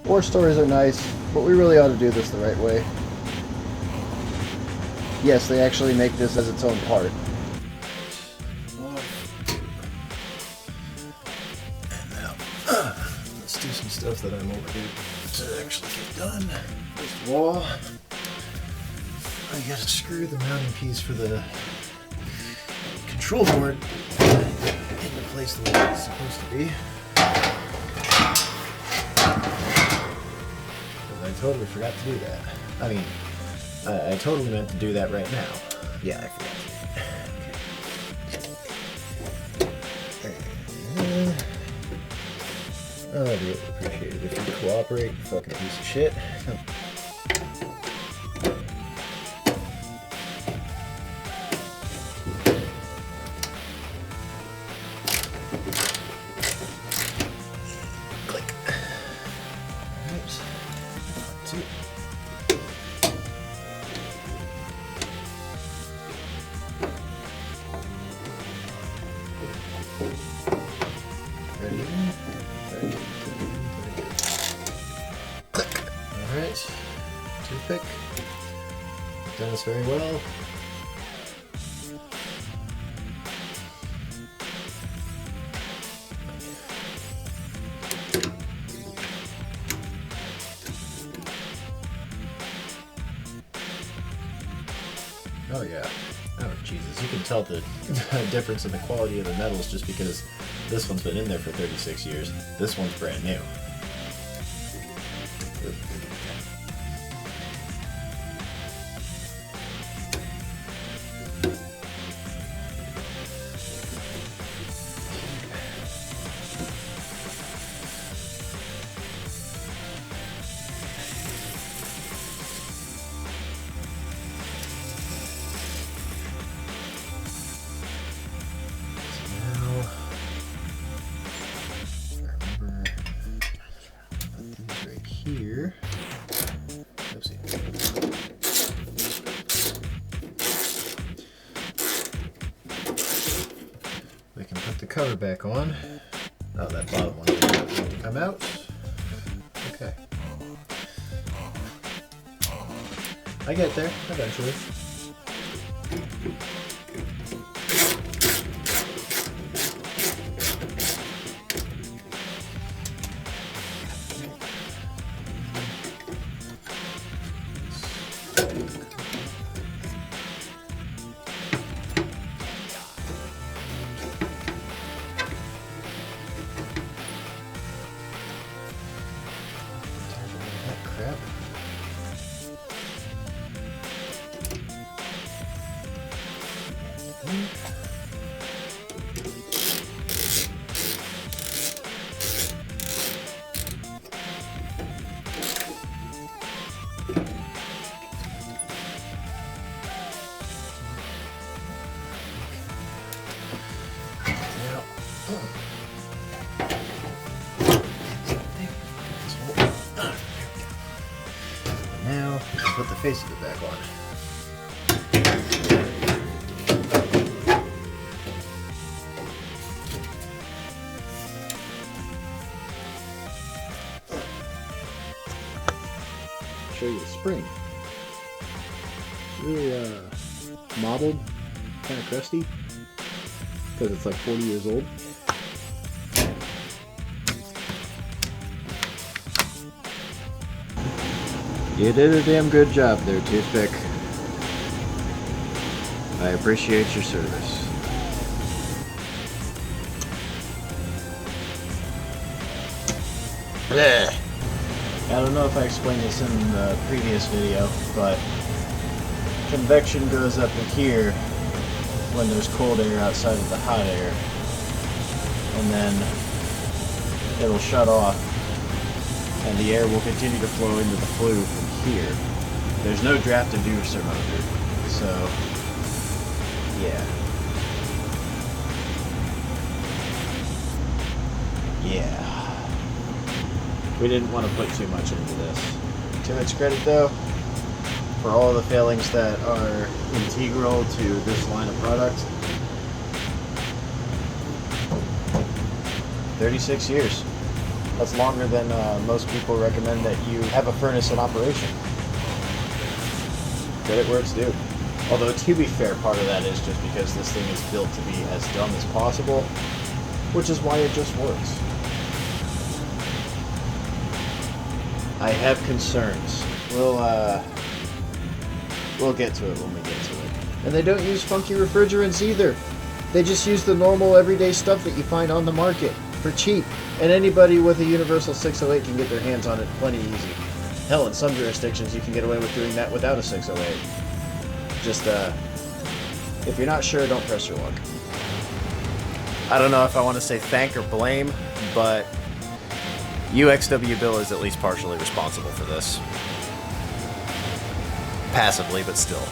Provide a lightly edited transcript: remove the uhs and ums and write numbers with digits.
War stories are nice, but we really ought to do this the right way. Yes, they actually make this as its own part. Now, let's do some stuff that I'm overdue to actually get done. First of all, I gotta screw the mounting piece for the control board into place the way it's supposed to be. I totally forgot to do that. I mean, I totally meant to do that right now. Yeah, I forgot to do that. I'd really appreciate it if you cooperate, you fucking piece of shit. Click. Oops. 1, 2. Ready? Ready. Click. Alright. Toothpick. Done this very well. Oh yeah. Oh Jesus, you can tell the difference in the quality of the metals just because this one's been in there for 36 years. This one's brand new. Here. Oopsie. We can put the cover back on. Oh, that bottom one doesn't need to come out. Okay. I get there eventually. Crap. Now, put the face of it back on. Show you the spring. Really mottled, kind of crusty, because it's like 40 years old. You did a damn good job there, Toothpick. I appreciate your service. Blech. I don't know if I explained this in the previous video, but convection goes up in here when there's cold air outside of the hot air, and then it'll shut off and the air will continue to flow into the flue from here. There's no draft inducer motor, so yeah. We didn't want to put too much into this. To its credit though, for all the failings that are integral to this line of product, 36 years. That's longer than most people recommend that you have a furnace in operation. Credit where it's due. Although, to be fair, part of that is just because this thing is built to be as dumb as possible, which is why it just works. I have concerns. We'll get to it when we get to it. And they don't use funky refrigerants either. They just use the normal everyday stuff that you find on the market for cheap. And anybody with a Universal 608 can get their hands on it plenty easy. Hell, in some jurisdictions you can get away with doing that without a 608. Just, if you're not sure, don't press your luck. I don't know if I want to say thank or blame, but UXW Bill is at least partially responsible for this. Passively, but still.